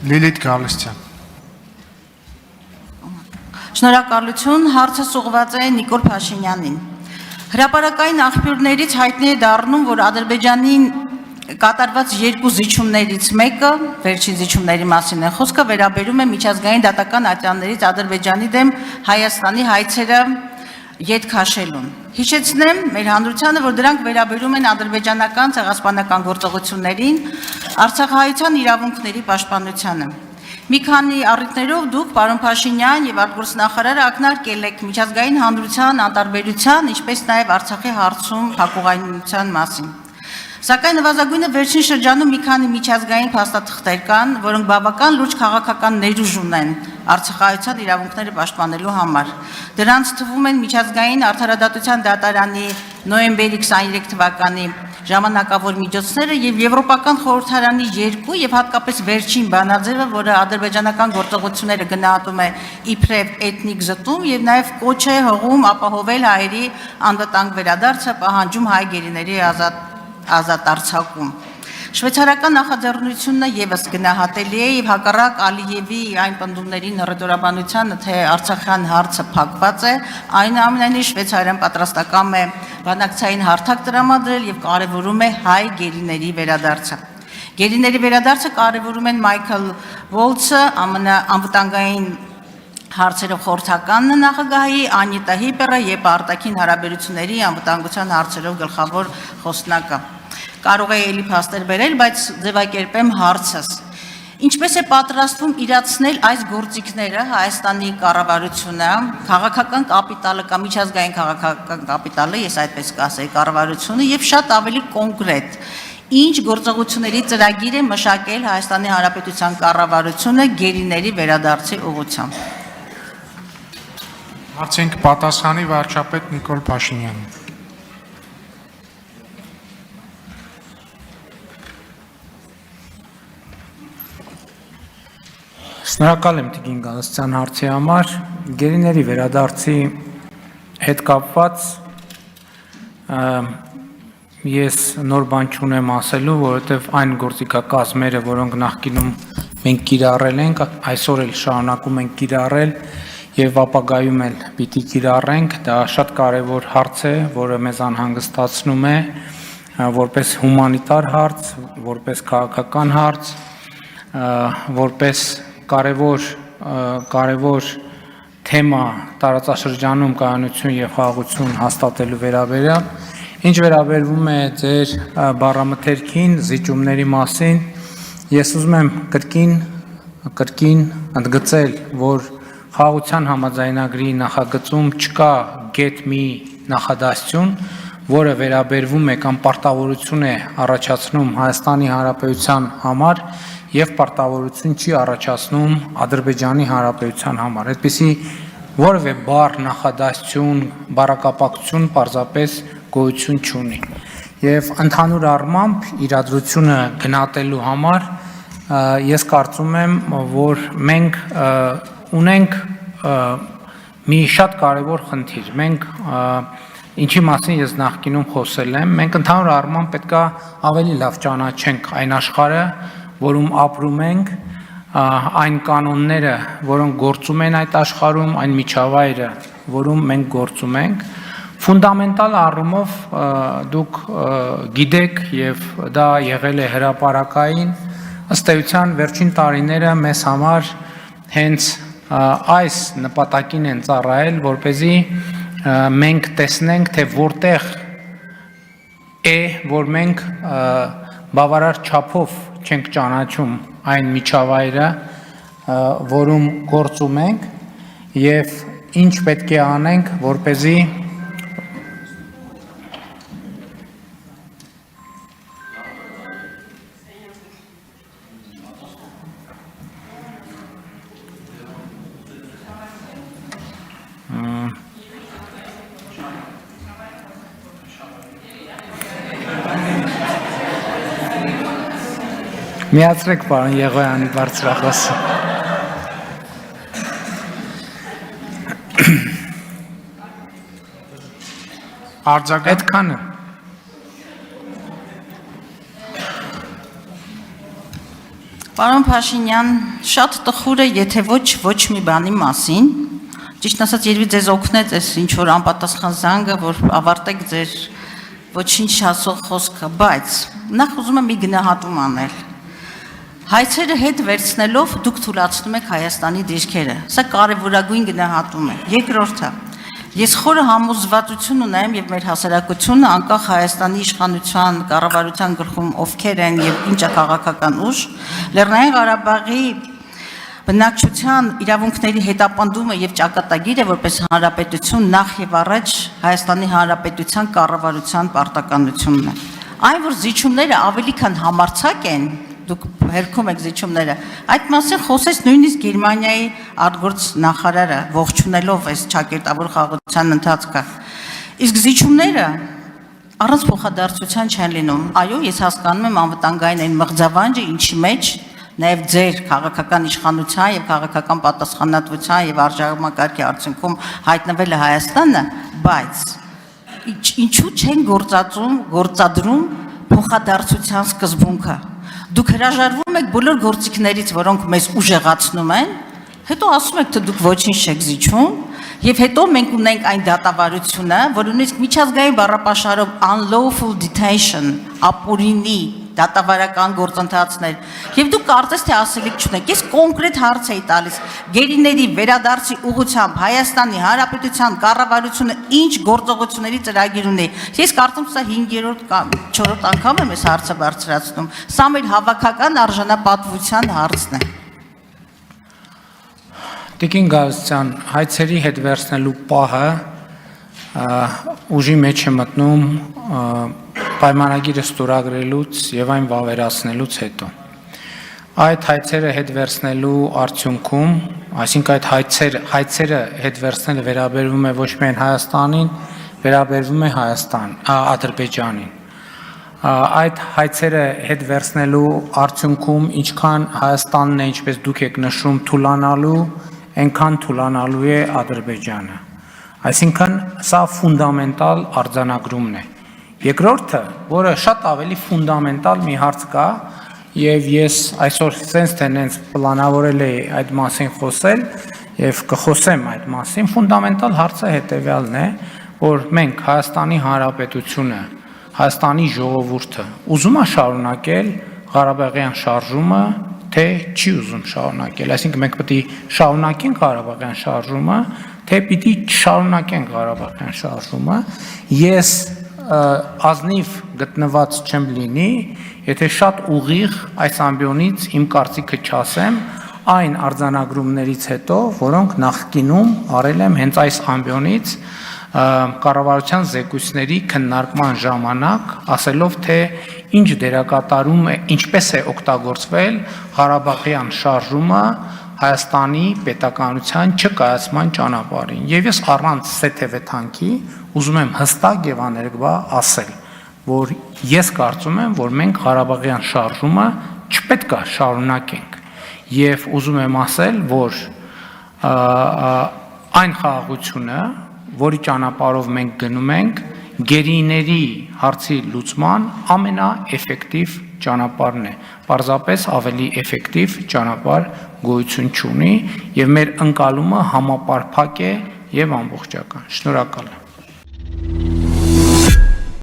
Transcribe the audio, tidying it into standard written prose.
Լիլիթ Գալստյան։ Շնորհակալություն, հարցը ուղղված է Նիկոլ Փաշինյանին։ Հրապարակային աղբյուրներից հայտնի է դառնում, որ Ադրբեջանին կատարված երկու զիջումներից մեկը, վերջին զիջումների մասին է խոսքը, վերաբերում է միջազգային դատական ատյաններից Ադրբեջանի դեմ Հայաստանի հայցերը ետ քաշելուն։ Հիշեցնեմ մեր հանրությանը, որ դրանք վերաբերում են ադրբեջանական ցեղասպանական գործողություններին, Արցախահայության իրավունքների պաշտպանությանը։ Մի քանի առիթներով դուք, պարոն Փաշինյան եւ արտգործնախարարը ակնարկել եք միջազգային հանրության անտարբերության, ինչպես նաեւ Արցախի հարցում հակուղայնության մասին։ Սակայն նվազագույնը վերջին շրջանում մի քանի միջազգային փաստաթղթեր կան, որոնք բավական լուրջ քաղաքական ներուժ ունեն Արցախահայության իրավունքները պաշտպանելու համար։ Դրանց թվում են միջազգային արդարադատության դատարանի նոյեմբերի 23 թվականի ժամանակավոր միջոցները եւ Եվրոպական խորհրդարանի 2 եւ հատկապես վերջին բանաձևը, որը ադրբեջանական գործողությունները գնահատում է իբրև էթնիկ զտում եւ նաեւ կոչ է հողում ապահովել հայերի անվտանգ վերադարձը, պահանջում հայ գերիների ազատ արձակում։ Շվեյցարական նախաձեռնությունը եւս գնահատելի է եւ հակառակ Ալիևի այն պնդումներին հռետորաբանությանը, թե Արցախյան հարցը փակված է, այնուամենայնիվ Շվեյցարիան պատրաստական է բանակցային հարթակ տրամադրել եւ կարեւորում է հայ գերիների վերադարձը։ Գերիների վերադարձը կարեւորում են Մայքլ Վոլցը, ԱՄՆ անվտանգային հարցերով խորհրդական նախագահի, Անիտա Հիպերը եւ արտաքին հարաբերությունների անվտանգության հարցերով գլխավոր խոսնակը։ Կարող է էլի փաստեր բերել, բայց ձևակերպեմ հարցս։ Ինչպես է պատրաստվում իրացնել այս գործիքները Հայաստանի կառավարությունը, քաղաքական կապիտալը կամ միջազգային քաղաքական կապիտալը, ես այդպես կասեի, կառավարությունը եւ շատ ավելի կոնկրետ, ինչ գործողությունների ծրագիր է մշակել Հայաստանի Հանրապետության կառավարությունը գերիների վերադարձի ուղղությամբ։ Հարցին կպատասխանի վարչապետ Նիկոլ Փաշինյանը։ Շնորհակալ եմ Տիգին Գալստյան հարցի համար։ Գերիների վերադարձի հետ կապված ես նոր բան չունեմ ասելու, որովհետև այն գործիքակազմերը, որոնք նախկինում մենք կիրառել ենք, այսօր էլ շարունակում ենք կիրառել եւ ապագայում էլ պիտի կիրառենք, դա շատ կարեւոր հարց է, որը մեզ անհանգստացնում է, որպես հումանիտար հարց, որպես քաղաքական հարց, որպես կարևոր թեմա տարածաշրջանում կայունություն եւ խաղաղություն հաստատելու վերաբերյալ, ինչ վերաբերվում է ձեր բառամթերքին, զիջումների մասին, ես ուզում եմ կրկին ընդգծել, որ խաղաղության համաձայնագրի նախագծում չկա գետ մի նախադասություն, որը վերաբերվում է կամ պարտավորություն է առաջացնում Հայաստանի Հանրապետության համար եւ պարտավորություն չի առաջացնում Ադրբեջանի Հանրապետության համար։ Այդպիսի որևէ բառ նախադասություն, բառակապակցություն պարզապես գոյություն չունի։ Եվ ընդհանուր առմամբ իրադրությունը գնահատելու համար ես կարծում եմ, որ մենք ունենք մի շատ կարևոր խնդիր։ Մենք ինչի մասին ես նախկինում խոսել եմ, մենք ընդհանուր առմամբ պետքա ավելի լավ ճանաչենք այն աշխարհը, որում ապրում ենք, այն կանոնները, որոնք գործում են այդ աշխարհում, այն միջավայրը, որում մենք գործում ենք, ֆունդամենտալ առումով դուք գիտեք եւ դա եղել է հրապարակային, ըստ էության վերջին տարիները մեզ համար հենց այս նպատակին են ծառայել, որպեսզի մենք տեսնենք, թե որտեղ է, որ մենք բավարար չափով չենք ճանաչում այն միջավայրը, որում գործում ենք եւ ինչ պետք է անենք, որպեսզի միացրեք պարոն Եղոյանի բարձրախոսը։ Արձագանք Այդքանը։ Պարոն Փաշինյան, շատ տխուր է, եթե ոչ մի բանի մասին, ճիշտ ասած, երևի ձեզ օգնեց այս ինչ որ անպատասխան զանգը, որ ավարտեք ձեր ոչինչ ասող խոսքը, բայց նախ ուզում եմ մի գնահատում անել։ Հայցերը հետ վերցնելով դուք թույլատնում եք Հայաստանի դիրքերը։ Սա կարևորագույն գնահատում է։ Երկրորդը, ես խորը համոզվածություն ունեմ եւ մեր հասարակությունը անկախ Հայաստանի իշխանության կառավարության գլխում ովքեր են եւ ինչ է քաղաքական ուժ, Լեռնային Ղարաբաղի բնակչության իրավունքների հետապնդումը եւ ճակատագիրը որպես հանրապետություն նախ եւ առաջ Հայաստանի Հանրապետության կառավարության պարտականությունն է։ Այն որ զիջումները ավելի քան համարձակ են, դուք հերքում եք զիջումները, այդ մասին խոսեց նույնիսկ Գերմանիայի արտգործ նախարարը, ողջունելով այս ճակերտավոր խաղաղության ընթացքը։ Իսկ զիջումները առանց փոխադարձության չեն լինում։ Այո, ես հասկանում եմ անվտանգային այն մղձավանջը, ինչի մեջ նաև ձեր քաղաքական իշխանության եւ քաղաքական պատասխանատվության եւ արժանապատվի արդյունքում հայտնվել է Հայաստանը, բայց ինչու չեն գործադրում փոխադարձության սկզբունքը։ Դուք հրաժարվում եք բոլոր գործիքներից, որոնք մեզ ուժեղացնում են, հետո ասում եք, թե դուք ոչինչ չեք զիջում, եւ հետո մենք ունենք այն դատավարությունը, որ ունեցք միջազգային բառապաշարով unlawful detention, ապօրինի դատավարական գործընթացներ, եւ դուք կարծես թե ասելիք չունեք։ Ես կոնկրետ հարց էի տալիս. գերիների վերադարձի ուղղությամբ Հայաստանի Հանրապետության կառավարությունը ինչ գործողությունների ծրագիր ունի։ Ես կարծում եմ սա 5-րդ կամ 4-րդ անգամ եմ այս հարցը բարձրացնում։ Սա մեր հավաքական արժանապատվության հարցն է։ Տիկին Գալստյան, հայցերի հետ վերցնելու պահը ուժի մեջ է մտնում պայմանագիրը ստորագրելուց եւ այն վավերացնելուց հետո։ Այդ հայցերը հետ վերցնելու արդյունքում, այսինքն այդ հայցերը հետ վերցնելը վերաբերվում է ոչ միայն Հայաստանին, վերաբերվում է Ադրբեջանին։ Այդ հայցերը հետ վերցնելու արդյունքում ինչքան Հայաստանն է, ինչպես դուք եք նշում, թուլանալու, այնքան թուլանալու է Ադրբեջանը։ Այսինքն սա ֆունդամենտալ արձանագրումն է։ Երկրորդը, որը շատ ավելի ֆունդամենտալ մի հարց կա, եւ ես այսօր sense tendenz պլանավորել էի այդ մասին խոսել եւ կխոսեմ այդ մասին, ֆունդամենտալ հարցը հետեւյալն է, որ մենք Հայաստանի Հանրապետությունը, Հայաստանի ժողովուրդը ուզում է շարունակել Ղարաբաղյան շարժումը, թե չի ուզում շարունակել, այսինքն մենք պետք է շարունակենք Ղարաբաղյան շարժումը, թե պիտի չշարունակենք Ղարաբաղյան շարժումը։ Ես ազնիվ գտնված չեմ լինի, եթե շատ ուղիղ այս ամբիոնից իմ կարծիքը չասեմ այն արձանագրումներից հետո, որոնք նախկինում արել եմ հենց այս ամբիոնից կառավարության զեկույցների քննարկման ժամանակ, ասելով թե ինչ դերակատարում է, ինչպես է օգտագործվել Ղարաբաղյան շարժումը Հայաստանի պետականության չկայացման ճանապարհին։ Եվ ես առանց սեթևեթանքի ուզում եմ հստակ եւ աներկբա ասել, որ ես կարծում եմ, որ մենք Ղարաբաղյան շարժումը չպետք է շարունակենք։ Եվ ուզում եմ ասել, որ այն խաղաղությունը, որի ճանապարհով մենք գնում ենք, գերիների հարցի լուծման ամենաէֆեկտիվ ճանապարհն է։ Պարզապես ավելի էֆեկտիվ ճանապարհ գոյություն չունի եւ մեր ընկալումը համապարփակ է եւ ամբողջական։ Շնորհակալ եմ։